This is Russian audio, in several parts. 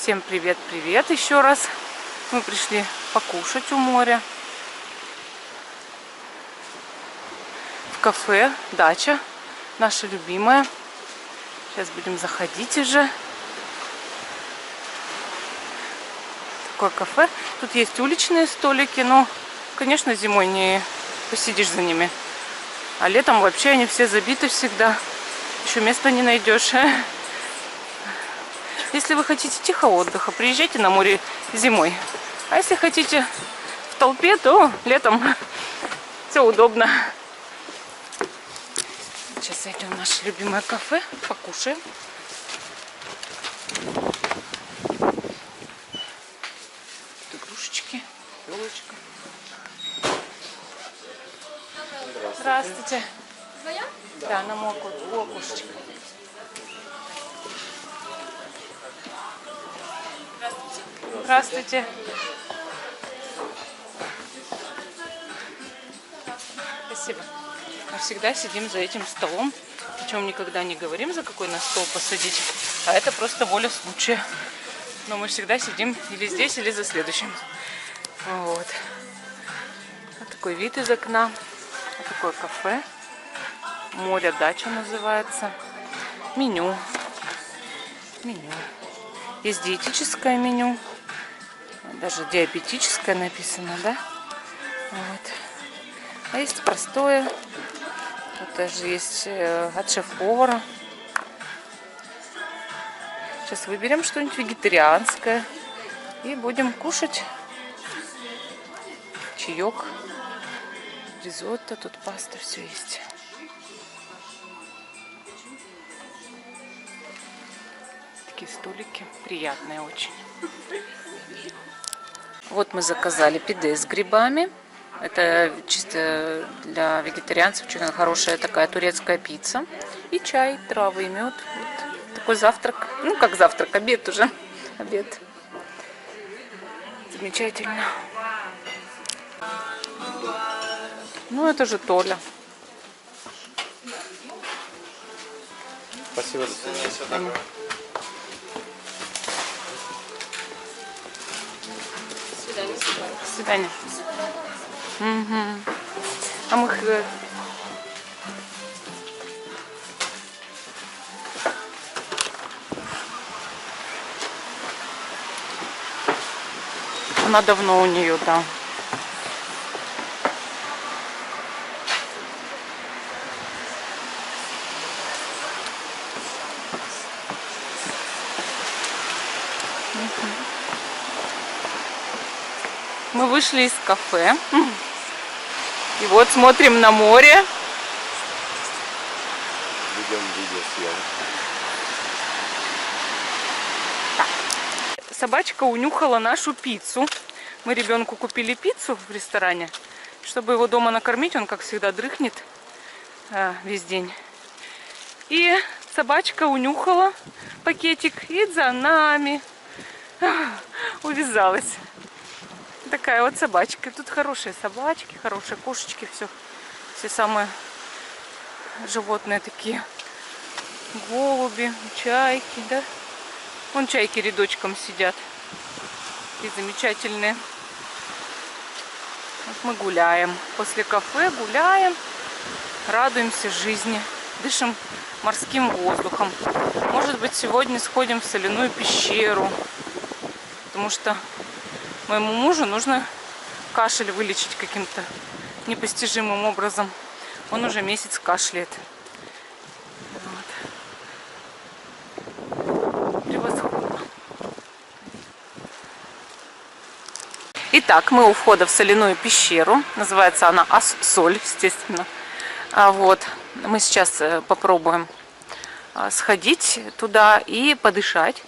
Всем привет еще раз. Мы пришли покушать у моря. В кафе «Дача», наша любимая. Сейчас будем заходить уже. Такое кафе. Тут есть уличные столики, но, конечно, зимой не посидишь за ними. А летом вообще они все забиты всегда. Еще места не найдешь. Если вы хотите тихого отдыха, приезжайте на море зимой. А если хотите в толпе, то летом все удобно. Сейчас зайдем в наше любимое кафе, покушаем. Игрушечки, елочка. Здравствуйте. Да, нам окошечко. Здравствуйте. Спасибо. Мы всегда сидим за этим столом. Причем никогда не говорим, за какой нас стол посадить. А это просто воля случая. Но мы всегда сидим или здесь, или за следующим. Вот. Вот такой вид из окна. Вот такое кафе. Море «Дача» называется. Меню. Есть диетическое меню. Даже диабетическое написано, да? Вот. А есть простое. Тут даже есть от шеф-повара. Сейчас выберем что-нибудь вегетарианское. И будем кушать. Чаек. Ризотто, тут паста, все есть. Такие столики. Приятные очень. Вот мы заказали пиде с грибами. Это чисто для вегетарианцев очень хорошая такая турецкая пицца. И чай, травы и мед. Вот такой завтрак. Ну, как завтрак, обед уже. Обед. Замечательно. Ну, это же Толя. Спасибо, до свидания. До свидания. Угу. А мы... Она давно у нее, да. Мы вышли из кафе. И вот смотрим на море. Ведем видеосъемку. Собачка унюхала нашу пиццу. Мы ребенку купили пиццу в ресторане. Чтобы его дома накормить, он, как всегда, дрыхнет весь день. И собачка унюхала пакетик и за нами увязалась. Такая вот собачка. Тут хорошие собачки, хорошие кошечки, все самые животные такие. Голуби, чайки, да? Вон чайки рядочком сидят. И замечательные. Вот мы гуляем. После кафе гуляем, радуемся жизни, дышим морским воздухом. Может быть, сегодня сходим в соляную пещеру, потому что моему мужу нужно кашель вылечить каким-то непостижимым образом. Он уже месяц кашляет. Вот. Превосходно. Итак, мы у входа в соляную пещеру. Называется она Ас-Соль, естественно. Вот. Мы сейчас попробуем сходить туда и подышать.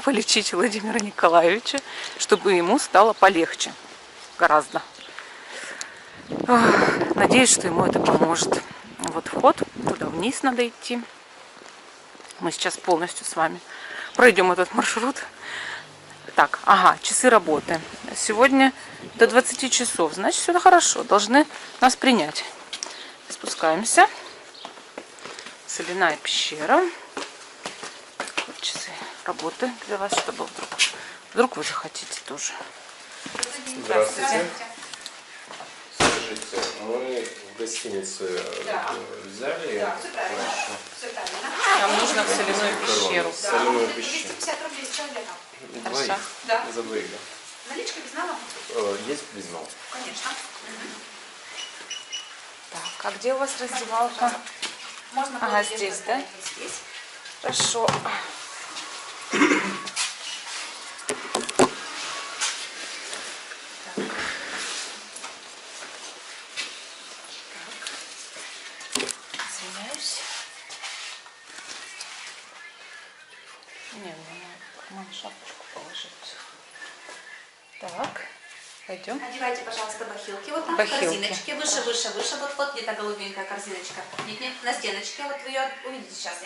Полечить Владимира Николаевича, чтобы ему стало полегче. Гораздо. Надеюсь, что ему это поможет. Вот вход. Туда вниз надо идти. Мы сейчас полностью с вами пройдем этот маршрут. Так, ага, часы работы. Сегодня до 20 часов. Значит, все хорошо. Должны нас принять. Спускаемся. Соляная пещера. Вот часы работы для вас, чтобы вдруг вы захотите тоже. Здравствуйте. Скажите, мы в гостинице взяли нашу... Нам нужно в соляную пещеру. Соляную пещеру. 250 рублей с человека. Двоих. Да. За двоих, да. Наличка без налога? Есть без налога? Конечно. Так, а где у вас раздевалка? Можно Ага, было здесь, здесь да? вот здесь. Хорошо. Извиняюсь. Не, надо шапочку положить. Так, пойдем. Одевайте, пожалуйста, бахилки. Вот там Бахилки. корзиночки. Выше, выше, выше. Вот где-то голубенькая корзиночка. Нет, нет, на стеночке. Вот вы ее увидите сейчас.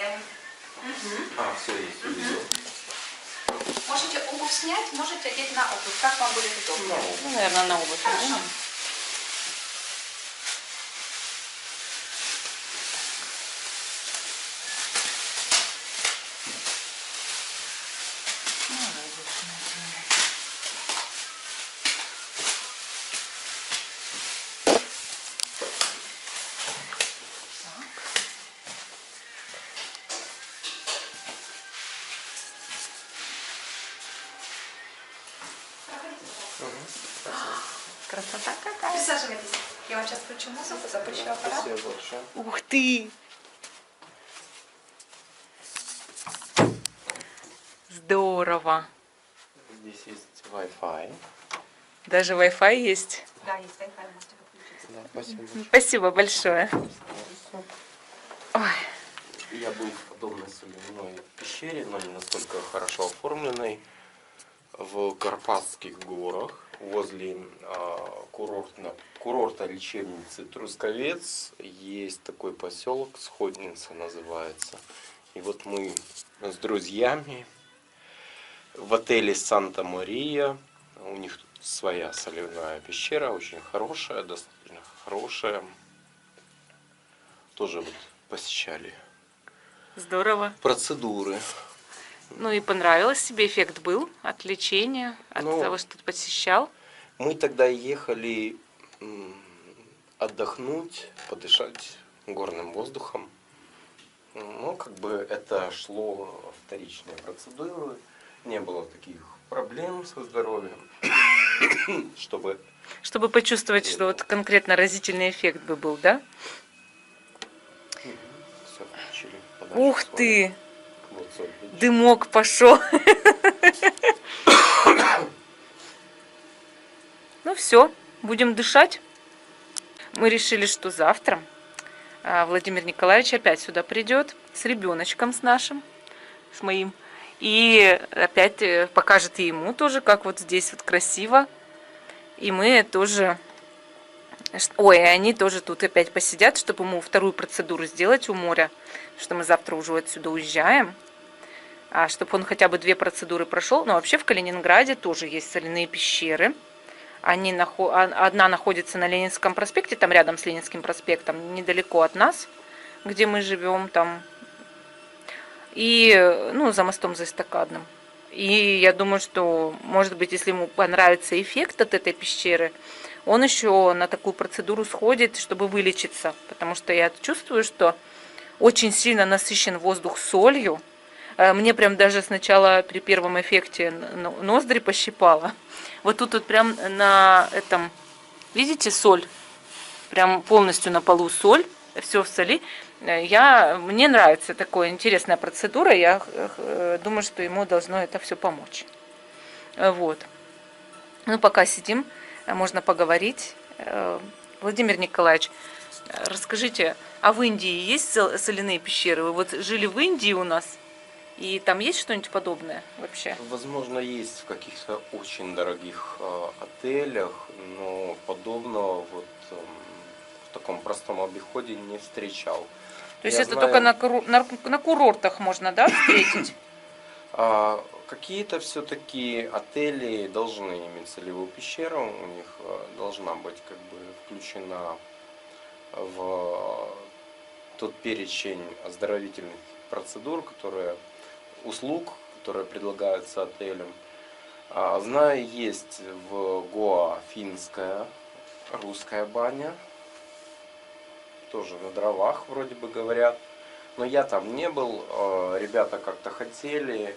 Все есть, увидел. Можете обувь снять, можете одеть на обувь. Как вам будет удобно? Ну, наверное, на обувь. Хорошо. Красота какая. Присаживайтесь. Я вам сейчас включу музыку, запущу аппарат. Спасибо большое. Ух ты! Здорово. Здесь есть Wi-Fi. Даже Wi-Fi есть. Да, есть Wi-Fi, можете подключиться. Да, спасибо большое. Спасибо большое. Ой. Я был в подобной соляной пещере, но не настолько хорошо оформленной, в Карпатских горах, возле курорта лечебницы Трусковец. Есть такой поселок, Сходница называется. И вот мы с друзьями в отеле Санта-Мария. У них тут своя соляная пещера, очень хорошая, достаточно хорошая. Тоже вот посещали Здорово. процедуры. Ну и понравилось тебе, эффект был от лечения, от Ну, того, что ты посещал? Мы тогда ехали отдохнуть, подышать горным воздухом. Ну, как бы это шло вторичные процедуры. Не было таких проблем со здоровьем, чтобы... Чтобы почувствовать, что вот конкретно разительный эффект бы был, да? Все включили. подачу Ух свою. ты! Вот соль, видишь? Дымок пошел. Ну все, будем дышать. Мы решили, что завтра Владимир Николаевич опять сюда придет с ребеночком, с нашим, с моим. И опять покажет и ему тоже, как вот здесь вот красиво. И мы тоже... Ой, и они тоже тут опять посидят, чтобы ему вторую процедуру сделать у моря. Что мы завтра уже отсюда уезжаем. Чтобы он хотя бы 2 процедуры прошел. Но вообще в Калининграде тоже есть соляные пещеры. Одна находится на Ленинском проспекте, там рядом с Ленинским проспектом, недалеко от нас, где мы живем, там. И, ну, за мостом за эстакадным. И я думаю, что, может быть, если ему понравится эффект от этой пещеры, он еще на такую процедуру сходит, чтобы вылечиться. Потому что я чувствую, что очень сильно насыщен воздух солью. Мне прям даже сначала при первом эффекте ноздри пощипало. Вот тут вот прям на этом, видите, соль? Прям полностью на полу соль, все в соли. Мне нравится такая интересная процедура. Я думаю, что ему должно это все помочь. Вот. Ну, пока сидим, можно поговорить. Владимир Николаевич, расскажите, а в Индии есть соляные пещеры? Вы вот жили в Индии у нас? И там есть что-нибудь подобное вообще? Возможно, есть в каких-то очень дорогих отелях, но подобного вот в таком простом обиходе не встречал. То есть Я это знаю, только на курортах можно, да, встретить? какие-то все-таки отели должны иметь солевую пещеру, у них должна быть как бы включена в тот перечень оздоровительных процедур, услуг, которые предлагаются отелем. Знаю, есть в Гоа финская, русская баня. Тоже на дровах вроде бы говорят. Но я там не был. Ребята как-то хотели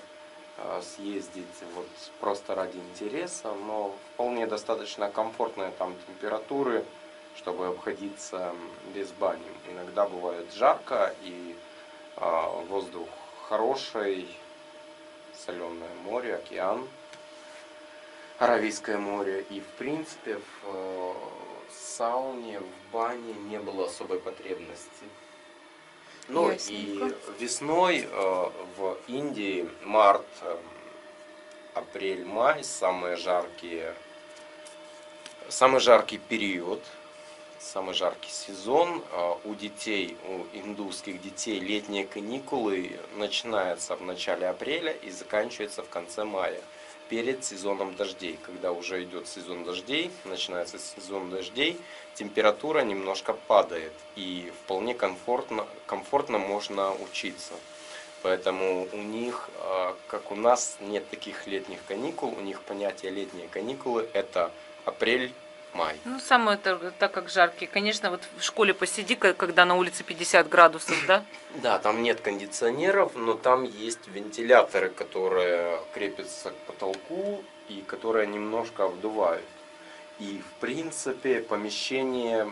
съездить вот просто ради интереса. Но вполне достаточно комфортные там температуры, чтобы обходиться без бани. Иногда бывает жарко и воздух хороший. Соленое море, океан. Аравийское море. И в принципе в сауне, в бане не было особой потребности. Ну и весной в Индии, март, апрель, май, самый жаркий период, самый жаркий сезон. У детей, у индусских детей летние каникулы начинаются в начале апреля и заканчиваются в конце мая. Перед сезоном дождей. Когда уже идет сезон дождей, начинается сезон дождей, температура немножко падает и вполне комфортно можно учиться. Поэтому у них, как у нас, нет таких летних каникул. У них понятие летние каникулы это апрель-май. Ну, самое так как жаркие. Конечно, вот в школе посиди, когда на улице 50 градусов, да? Да, там нет кондиционеров, но там есть вентиляторы, которые крепятся к потолку и которые немножко вдувают. И в принципе помещение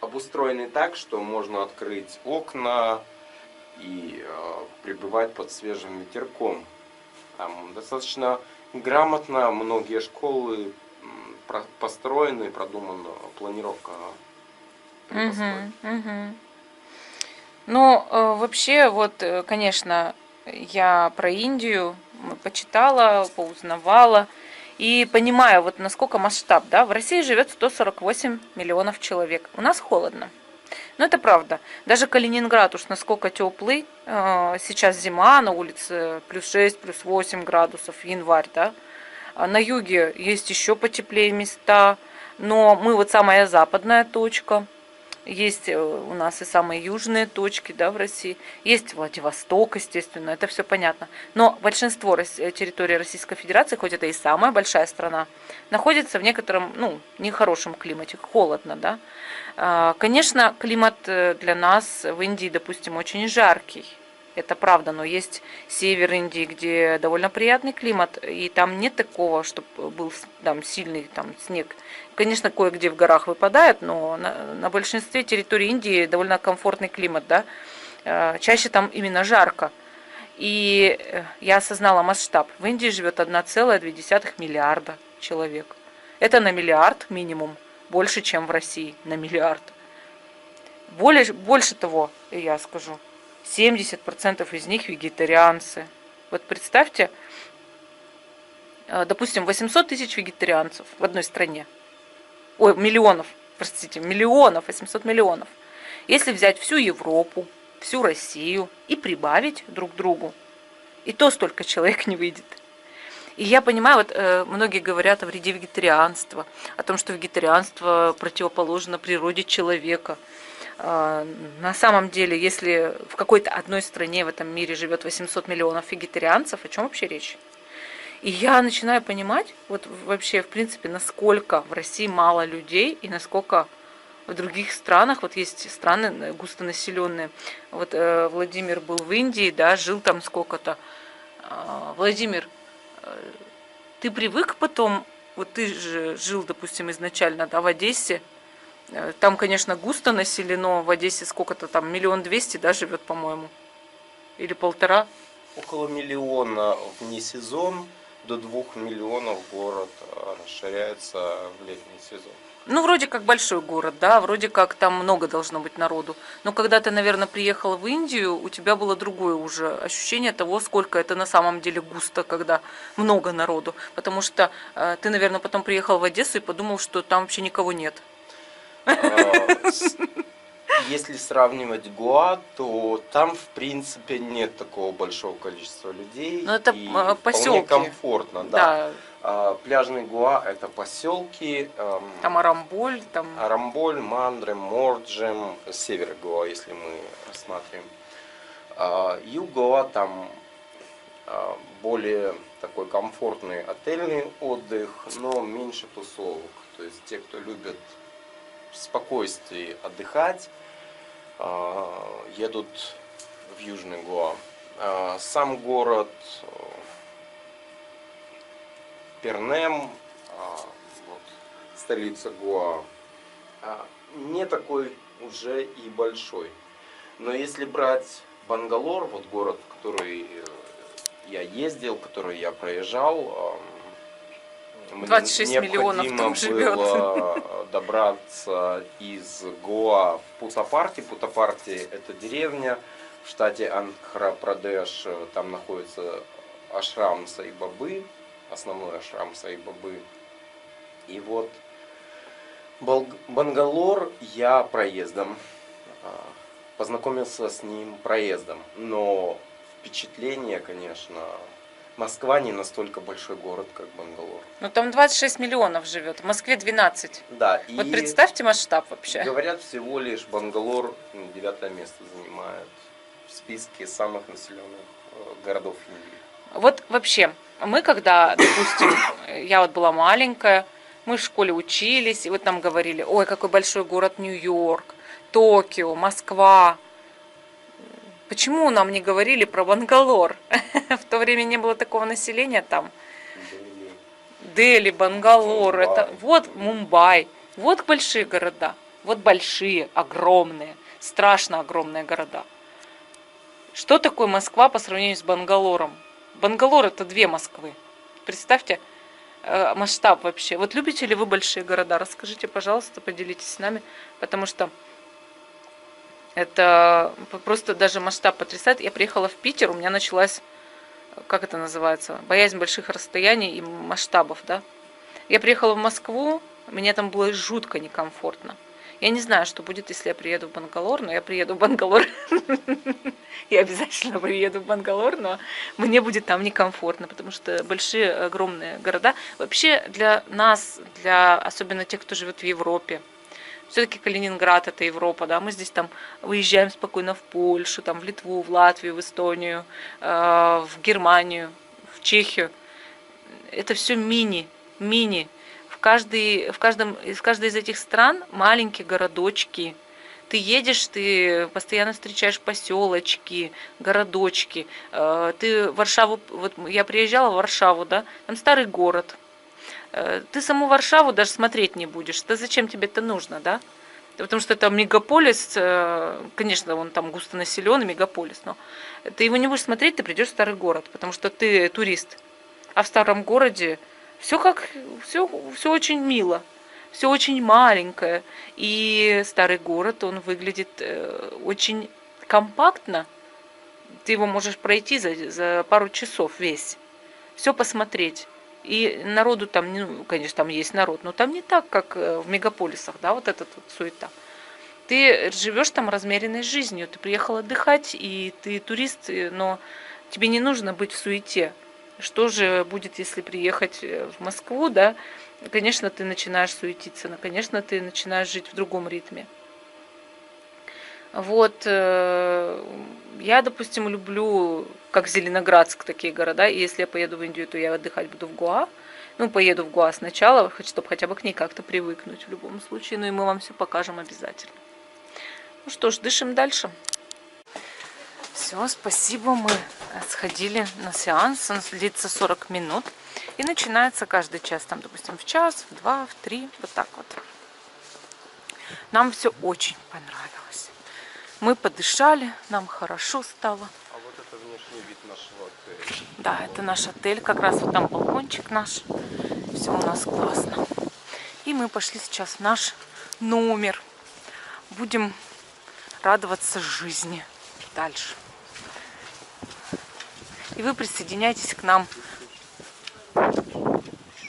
обустроены так, что можно открыть окна и пребывать под свежим ветерком. Там достаточно грамотно многие школы построены, продумана планировка. Ну, вообще, вот, конечно, я про Индию почитала, поузнавала и понимаю, вот насколько масштаб, да, в России живет 148 миллионов человек, у нас холодно. Но это правда. Даже Калининград уж насколько теплый, сейчас зима, на улице плюс 6, плюс 8 градусов, январь, да. На юге есть еще потеплее места, но мы вот самая западная точка. Есть у нас и самые южные точки, да, в России. Есть Владивосток, естественно, это все понятно. Но большинство территории Российской Федерации, хоть это и самая большая страна, находится в некотором, ну, нехорошем климате, холодно, да. Конечно, климат для нас в Индии, допустим, очень жаркий. Это правда, но есть север Индии, где довольно приятный климат, и там нет такого, чтобы был там сильный там снег. Конечно, кое-где в горах выпадает, но на большинстве территорий Индии довольно комфортный климат, да. Чаще там именно жарко. И я осознала масштаб. В Индии живет 1,2 миллиарда человек. Это на миллиард минимум, больше, чем в России, на миллиард. Больше того, я скажу, 70% из них вегетарианцы. Вот представьте, допустим, 800 тысяч вегетарианцев в одной стране. Ой, миллионов, простите, миллионов, 800 миллионов. Если взять всю Европу, всю Россию и прибавить друг другу, и то столько человек не выйдет. И я понимаю, вот многие говорят о вреде вегетарианства, о том, что вегетарианство противоположно природе человека. На самом деле, если в какой-то одной стране в этом мире живет 800 миллионов вегетарианцев, о чем вообще речь? И я начинаю понимать, вот вообще, в принципе, насколько в России мало людей и насколько в других странах, вот есть страны густонаселенные. Вот Владимир был в Индии, да, жил там сколько-то. Владимир, ты привык потом, вот ты же жил, допустим, изначально, да, в Одессе. Там, конечно, густо населено, в Одессе сколько-то там, 1 200 000, да, живет, по-моему, или 1,5. Около миллиона вне сезон, до 2 миллионов город расширяется в летний сезон. Ну, вроде как большой город, да, вроде как там много должно быть народу. Но когда ты, наверное, приехал в Индию, у тебя было другое уже ощущение того, сколько это на самом деле густо, когда много народу. Потому что ты, наверное, потом приехал в Одессу и подумал, что там вообще никого нет. Если сравнивать Гоа, то там, в принципе, нет такого большого количества людей. Но это и поселки. Вполне комфортно, да. Пляжный Гоа – это поселки. Там Арамболь, там... Арамболь, Мандре, Морджем, север Гоа, если мы рассматриваем. Югоа там более такой комфортный отельный отдых, но меньше тусовок. То есть те, кто любит в спокойствии отдыхать, едут в Южный Гоа. Сам город Пернем, вот, столица Гоа, не такой уже и большой. Но если брать Бангалор, вот город, в который я ездил, который я проезжал, 26 миллионов там живет. было добраться из Гоа в Путапарти. Путапарти — это деревня в штате Андхра-Прадеш. Там находится ашрам Сай-Бабы, основной ашрам Сай-Бабы. И вот Бангалор я проездом познакомился с ним проездом. Но впечатление, конечно, Москва не настолько большой город, как Бангалор. Ну там 26 миллионов живет, в Москве 12. Да, Вот и представьте масштаб вообще. говорят, всего лишь Бангалор 9 место занимает в списке самых населенных городов Индии. Вот вообще, мы когда, допустим, я вот была маленькая, мы в школе учились, и вот нам говорили, ой, какой большой город Нью-Йорк, Токио, Москва. Почему нам не говорили про Бангалор? В то время не было такого населения там. Дели, Бангалор, это вот Мумбай. Вот большие города. Вот большие, огромные, страшно огромные города. Что такое Москва по сравнению с Бангалором? Бангалор — это 2 Москвы. Представьте масштаб вообще. Вот любите ли вы большие города? Расскажите, пожалуйста, поделитесь с нами, потому что это просто даже масштаб потрясает. Я приехала в Питер, у меня началась, как это называется, боязнь больших расстояний и масштабов, да. Я приехала в Москву, мне там было жутко некомфортно. Я не знаю, что будет, если я приеду в Бангалор, но я приеду в Бангалор. Я обязательно приеду в Бангалор, но мне будет там некомфортно, потому что большие, огромные города. Вообще для нас, для особенно тех, кто живет в Европе, все-таки Калининград — это Европа, да, мы здесь там выезжаем спокойно в Польшу, там, в Литву, в Латвию, в Эстонию, в Германию, в Чехию. Это все мини. В каждой из этих стран маленькие городочки. Ты едешь, ты постоянно встречаешь поселочки, городочки. Ты в Варшаву, вот я приезжала в Варшаву, да, там старый город. Ты саму Варшаву даже смотреть не будешь. Да зачем тебе это нужно, да? Потому что это мегаполис, конечно, он там густонаселенный мегаполис, но ты его не будешь смотреть, ты придешь в старый город, потому что ты турист. А в старом городе все очень мило, все очень маленькое. И старый город, он выглядит очень компактно. Ты его можешь пройти за пару часов весь, все посмотреть. И народу там, ну, конечно, там есть народ, но там не так, как в мегаполисах, да, вот эта вот суета. Ты живешь там размеренной жизнью, ты приехал отдыхать, и ты турист, но тебе не нужно быть в суете. Что же будет, если приехать в Москву, да? Конечно, ты начинаешь суетиться, но, конечно, ты начинаешь жить в другом ритме. Вот, я, допустим, люблю, как Зеленоградск, такие города, и если я поеду в Индию, то я отдыхать буду в Гоа. Ну, поеду в Гоа сначала, чтобы хотя бы к ней как-то привыкнуть в любом случае, ну и мы вам все покажем обязательно. Ну что ж, дышим дальше. Все, спасибо, мы сходили на сеанс, он длится 40 минут, и начинается каждый час, там, допустим, в час, в 2, в 3, вот так вот. Нам все очень понравилось. Мы подышали, нам хорошо стало. А вот это внешний вид нашего отеля. Да, это наш отель, как раз вот там балкончик наш. Все у нас классно. И мы пошли сейчас в наш номер. Будем радоваться жизни дальше. И вы присоединяйтесь к нам.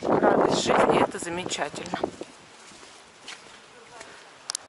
Радость жизни — это замечательно.